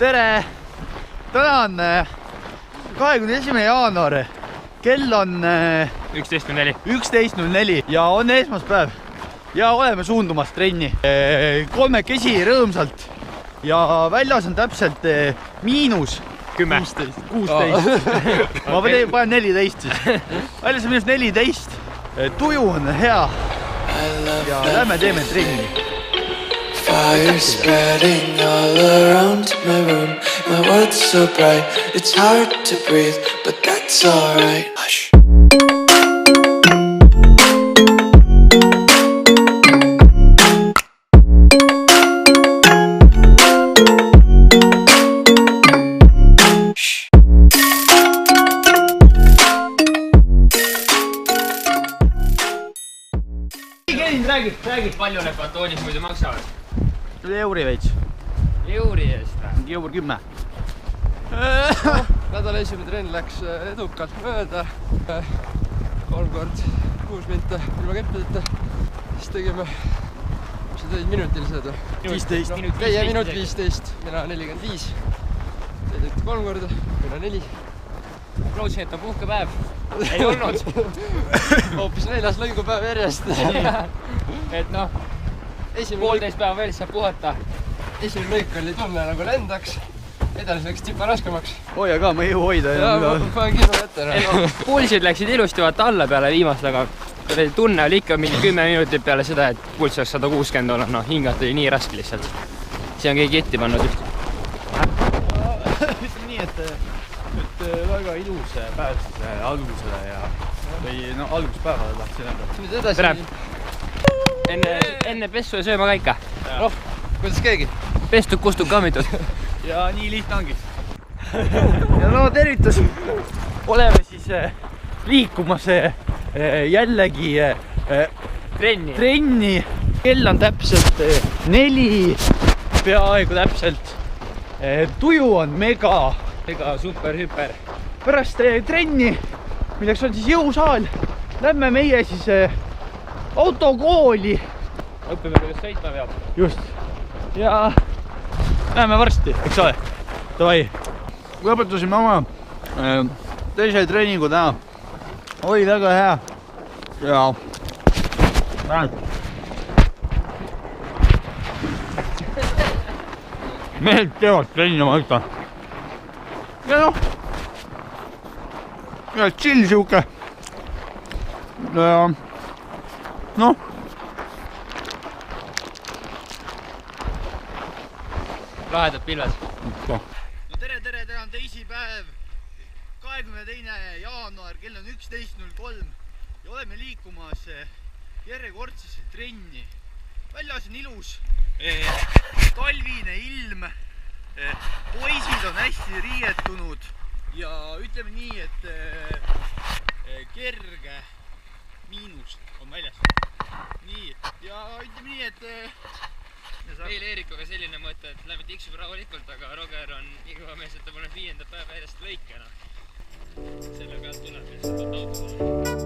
tere! Täna on 21. jaanuar. Kell on 11.04 ja on esmaspäev ja oleme suundumas trenni. Kolmekesi rõõmsalt ja väljas on täpselt miinus 10, 16. Ma panen 14 siis. Väljas on miinus 14. Tuju on hea ja lähme teeme trenni. Fire spreading all around my room. My world's so bright, it's hard to breathe, but that's alright. Hush. Räägid palju need batoonid muidu maksavad? Euri veits. Euri eest või? Eur 10. Nädala esimene trenn läks edukalt mööda. 3 kord 6 minta ilma keppideta. Siis tegime, mis sa tegid, minutilised või? 15. Teie minut 15, mina 45. Te tegite 3 korda, mina 4. Lootsin, et on puhkepäev. Ei olnud. Hoopis 4. lõigupäev järjest. Et noh, 1,5 päeva veel saab puhata. Esimene lõik oli tunne nagu lendaks. Edasi läks tipa raskemaks. Hoia ka, ma ei jõu hoida. Ja ma panen kirju ette. Pulsid läksid ilusti vaata alla peale viimast, aga tunne oli ikka mingi 10 minutit peale seda, et pulss oleks 160 olnud. No, hingata oli nii raske lihtsalt. See on keegi etti pannud üht. Ütleme nii, et väga ilus päev algusele või no alguspäevale tahtsin enda. Nüüd edasi. Enne pessu ja sööma ka ikka. Noh, kuidas keegi? Pestud, kustud, kammitud. Ja nii lihtne ongi. Ja no tervitus. Oleme siis liikumas jällegi trenni. Kell on täpselt 4, peaaegu täpselt. Tuju on mega super hüper. Pärast trenni, milleks on siis jõusaal, lähme meie siis autokooli. Õppime, kuidas sõitma peab. Just. Ja näeme varsti, eks ole. Davai. Lõpetasime oma teise treeningu täna. Oli väga hea. Ja mehed teevad trenni, ma ütlen. Ja noh, chill siuke. Noh. Lahedad pilved. No tere, täna on teisipäev, 22. jaanuar, kell on 11.03 ja oleme liikumas järjekordsesse trenni. Väljas on ilus, talvine ilm, poisid on hästi riietunud ja ütleme nii, et kerge miinus on väljas. Nii, ja ütleme nii, et Meil Eerikuga selline mõte, et lähme tiksub rahulikult, aga Roger on nii kõva mees, et ta paneb 5. päeva järjest lõikena. Selle pealt tuleb lihtsalt autokooli.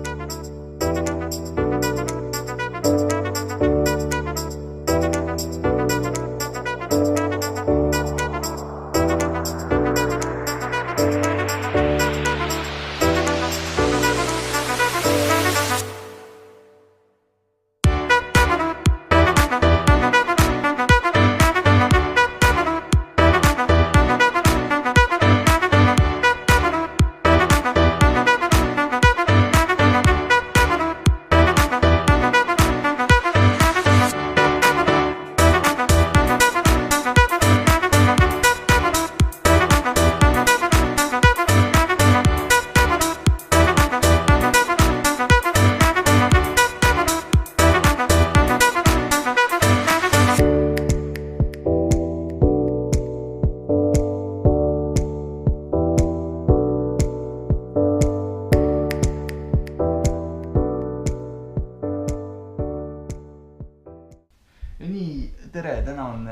Tere, täna on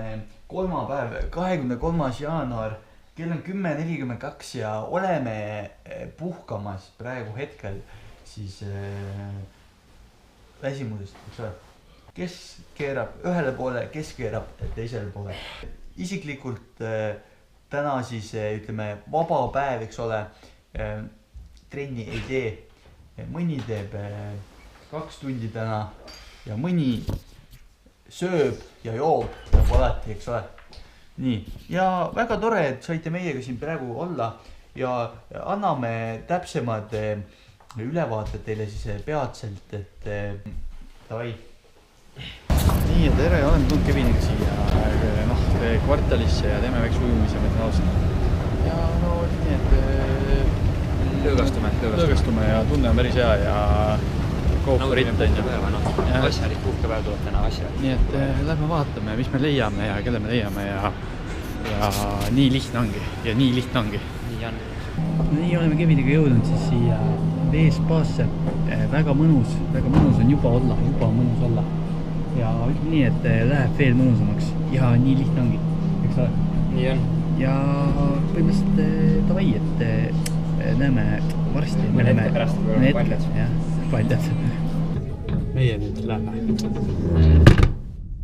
kolmapäev, 23. jaanuar, kell on 10.42 ja oleme puhkamas praegu hetkel siis väsimusest, eks ole. Kes keerab ühele poole, kes keerab teisele poole. Isiklikult täna siis ütleme vaba päev, eks ole, trenni ei tee. Mõni teeb 2 tundi täna ja mõni sööb ja joob nagu alati, eks ole. Nii, ja väga tore, et saite meiega siin praegu olla ja anname täpsemad ülevaated teile siis peatselt, et davai. Nii ja tere, olen tulnud Keviniga siia kvartalisse ja teeme väikse ujumise metanoosina. Ja no nii, et lõõgastume ja tunne on päris hea ja kooperit on ju. Asjalik puhkepäev tuleb täna asjalik. Nii et lähme vaatame, mis me leiame ja kelle me leiame ja nii lihtne ongi ja nii lihtne ongi. Nii on. Nii oleme Keviniga jõudnud siis siia veespaasse. Väga mõnus on juba mõnus olla. Ja ütleme nii, et läheb veel mõnusamaks ja nii lihtne ongi, eks ole? Nii on. Ja põhimõtteliselt davai, et näeme varsti. Mõne hetke pärast kui paljad. Jah, paljad. Meie nüüd lähme.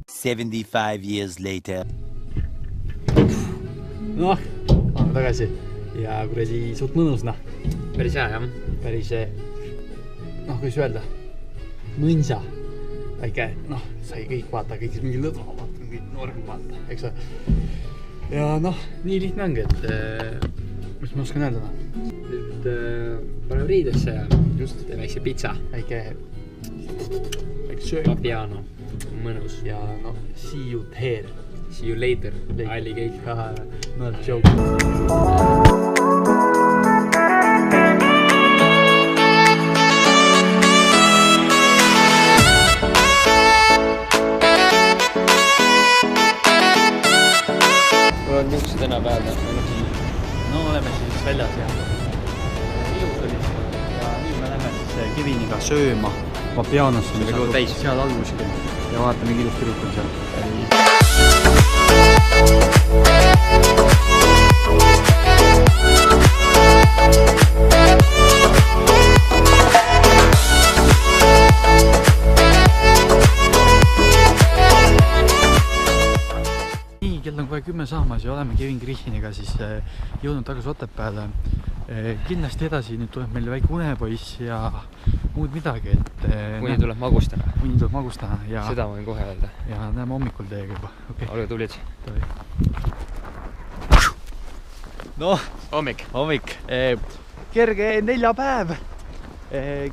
75 years later. Noh, oleme tagasi ja kuradi suht mõnus, Päris hea, jah. Päris, kuidas öelda, mõnsa. Väike, sai kõik vaata, kõik mingi lõdva vaata, mingi norm vaata, eks ole. Ja nii lihtne ongi, et mis ma oskan öelda, Nüüd paneme riidesse ja just väikse pitsa. Väike söög. Papiano. Mõnus. Ja see you there. See you later. Alligator. Not joke. Niisuguse täna päev. No oleme siis väljas ja ilus oli ja nüüd me lähme siis Keviniga sööma Papianosse, mis on seal all kuskil ja vaatame, mingi ilus tüdruk on seal. Kell on kohe 10 saamas ja oleme Kevin Krihiniga siis jõudnud tagasi Otepääle. Kindlasti edasi nüüd tuleb meil väike unepoiss ja muud midagi, et Uni tuleb magustama. Ja seda võin kohe öelda. Ja näeme hommikul teiega juba. Olge tublid. Noh, hommik. Kerge neljapäev,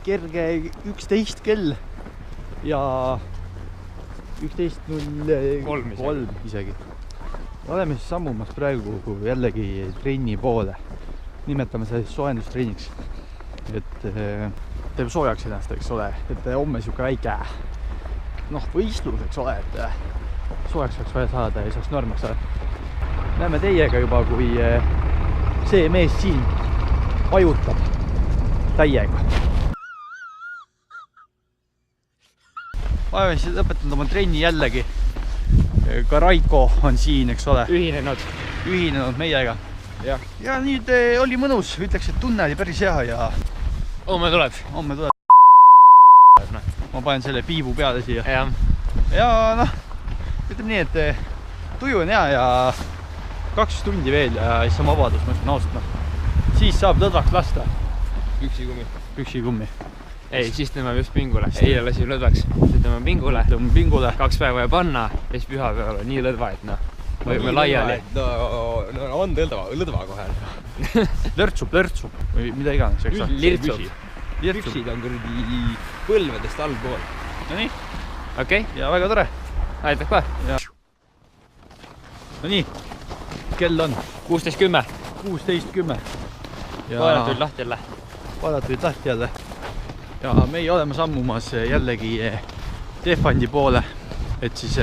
kerge 11 kell ja 11.03 isegi. Oleme siis sammumas praegu jällegi trenni poole. Nimetame seda siis soojendustrenniks. Et teeb soojaks ennast, eks ole. Et homme siuke väike võistlus, eks ole. Et soojaks saaks vaja saada ja saaks normaks saada. Näeme teiega juba, kui see mees siin vajutab täiega. Oleme siis lõpetanud oma trenni jällegi. Ka Raiko on siin, eks ole. Ühinenud meiega. Ja nüüd oli mõnus. Ütleks, et tunne oli päris hea ja Homme tuleb. Ma panen selle piibu peale siia. Ja ütleme nii, et tuju on hea ja 2 tundi veel ja siis on vabadus, ma ütlen ausalt. Siis saab lõdvaks lasta. Püksikummi. Ei, siis tõmbame just pingule. Eile lasime lõdvaks. Siis tõmbame pingule. 2 päeva ja panna ja siis pühapäeval on nii lõdva, et võime laiali. No on lõdva kohe. Lörtsub või mida iganes. Lirtsub. Püksid on kuradi põlvedest allpool. No nii. Okei. Ja väga tore. Aitab ka. No nii. Kell on 16.10. 16.10. Vaadad tulid lahti jälle. Vaadad tulid lahti jälle. Ja meie oleme sammumas jällegi Tehvandi poole, et siis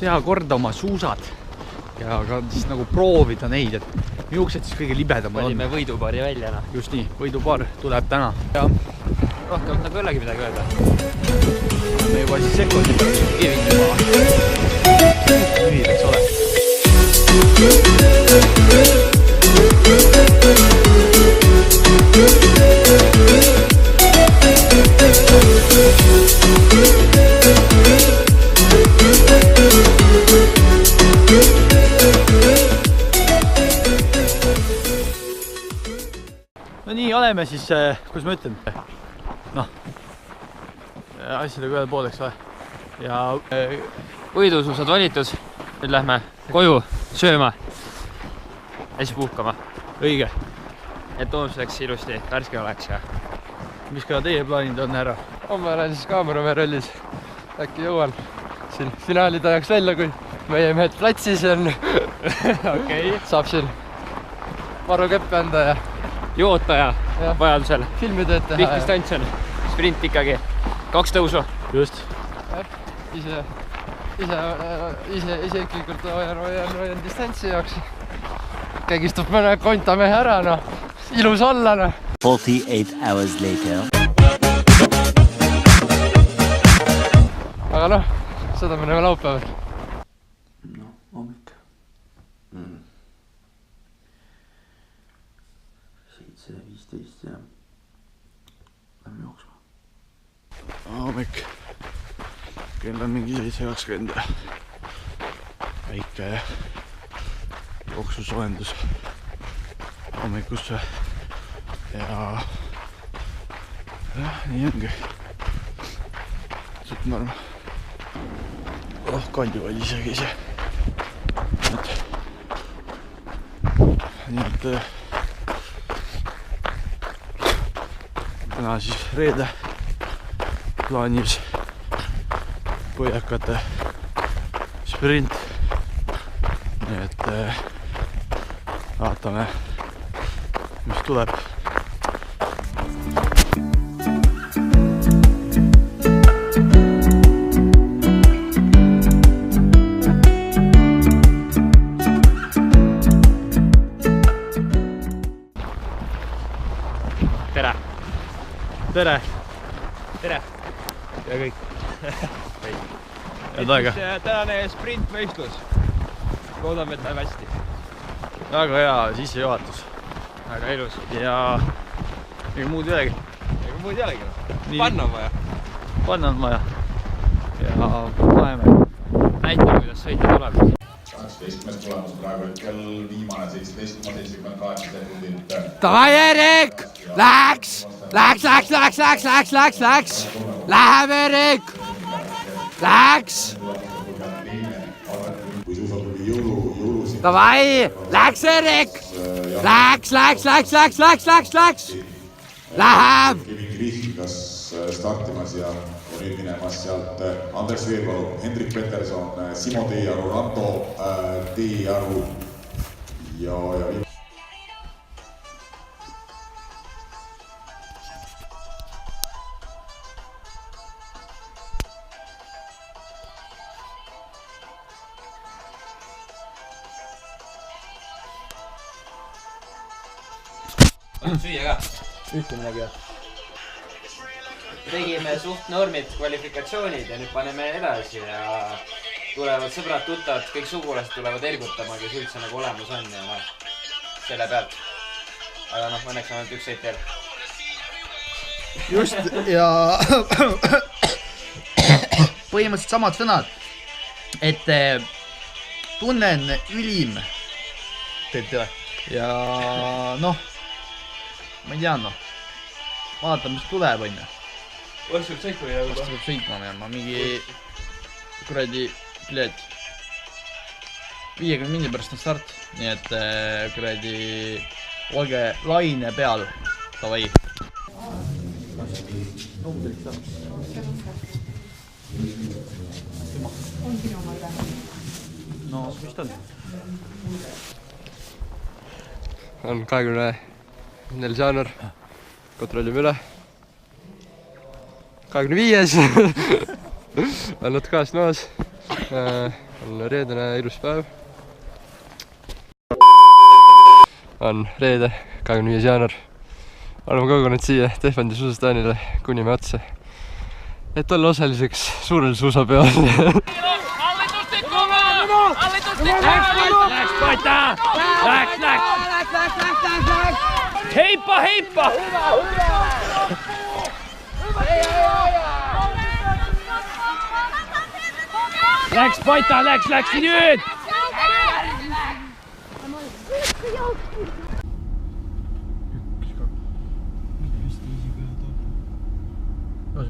teha korda oma suusad ja ka siis nagu proovida neid, et miuksed siis kõige libedamad on. Olime võidupaari välja. Just nii, võidupaar tuleb täna. Rohkem nagu ei olegi midagi öelda. Me juba siis sekundi pärast Kevin juba lühid, eks ole. oleme siis, kuidas ma ütlen, noh, asjadega ühel pooleks või. Ja võidususad valitud. Nüüd lähme koju sööma ja siis puhkama. õige. Et homseks ilusti värske oleks ja Mis ka teie plaanid on, härra? Homme olen siis kaameramehe rollis. Äkki jõuan siin finaalide ajaks välja, kui meie mehed platsis on. okei. Saab siin varu keppe anda ja joota ja vajadusel. Filmitööd teha. Pikk distants on. Sprint ikkagi. 2 tõusu. Just. Ise ikkagi hoian distantsi jaoks. Kägistub mõne kontamehe ära, noh. Ilus olla, noh. 48 hours later. Aga noh, seda me näeme laupäeval. No, hommik. 7:15 ja lähme jooksma. Hommik. Kell on mingi 7:20 ja väike jooksusoendus hommikusse ja nii ongi. Suht norm. Kandivall isegi ise. Nii et täna siis reede plaanis põhjakate sprint. Nii et vaatame, mis tuleb. Tere! Tere! Tere! Ja kõik. Head aega. Tänane sprintvõistlus. Loodame, et läheb hästi. Väga hea sissejuhatus. Väga ilus. Ja ega muud ei olegi. Ega muud ei olegi. Panna on vaja. Panna on vaja. Ja paneme. Näitame, kuidas sõita tuleb. 18. tulemus praegu hetkel viimane 17,78 sekundit. Davai, Erik! Läks! Läheb, Erik! Läks! Kui suusatuli jõulusid. Davai! Läks, Erik! Läks! Läheb! Kevin Kriihikas startimas ja nüüd minemas sealt Andres Veerpalu, Hendrik Peterson, Simo Teearu, Ranto Teearu ja Süüa ka. Ühte midagi jah. Tegime suht normid kvalifikatsioonid ja nüüd paneme edasi ja tulevad sõbrad, tuttavad, kõik sugulased tulevad ergutama, kes üldse nagu olemas on ja noh, selle pealt. Aga noh, õnneks on ainult üks sõit veel. Just ja põhimõtteliselt samad sõnad, et tunnen ülim teete ja noh, ma ei tea noh, vaatame, mis tuleb onju. Vastu peab sõitma minema. Vastu peab sõitma minema, mingi kuradi pilet. 50 minni pärast on start, nii et kuradi olge laine peal. Davai. No, mis ta on? On 24. jaanuar. Kontrollime üle. 25. on nad kaas noos. On reedene ilus päev. On reede, 25. jaanuar. Oleme kogunud siia Tehvandi suusastaanile kuni me otsa, et olla osaliseks suurel suusapeol. Läks Paita! Läks! Heippa! Läks Paita, läks nüüd!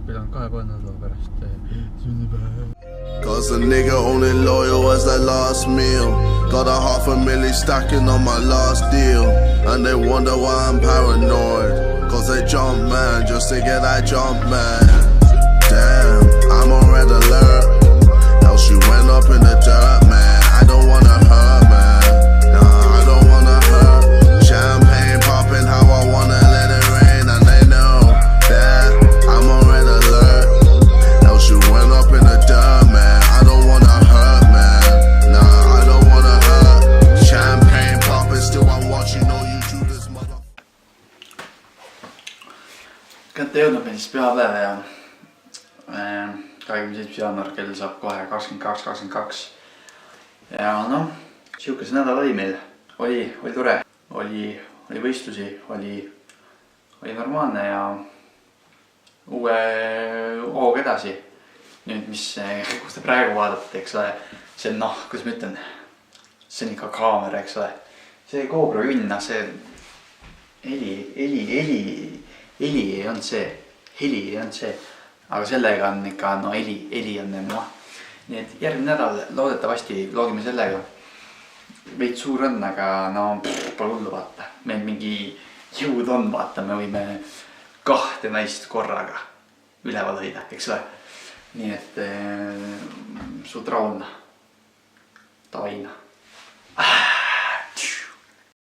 pidanud 2-3 nädala pärast sünnipäev. Cause a nigga only loyal as that last meal. Got $500,000 stacking on my last deal. And they wonder why I'm paranoid. Cause they jump man just to get that jump man. Damn, I'm on red alert. Else you went up in the dirt man. I don't wanna hurt man. Nah, I don't wanna hurt. Champagne popping how I wanna let it rain. And they know that I'm on red alert. Else you went up in the dirt man. I don't wanna hurt man. Nah, I don't wanna hurt. Champagne popping still I'm watching all you do this mother. Kätte jõudnud meil siis pühapäev ja 27. jaanuar kell saab kohe 22.22. Ja noh, siukese nädal oli meil. Oli tore. Oli võistlusi, oli normaalne ja uue hooga edasi. Nüüd, kus te praegu vaatate, eks ole, see on noh, kuidas ma ütlen, see on ikka kaamera, eks ole. See GoPro jünna, see heli ei olnud see, aga sellega on ikka, no heli on noh. Nii et järgmine nädal loodetavasti loogime sellega. Veid suur on, aga no pole hullu vaata. Meil mingi jõud on, vaata, me võime 2 naist korraga üleval hoida, eks ole. Nii et suht raudna. Tavaina.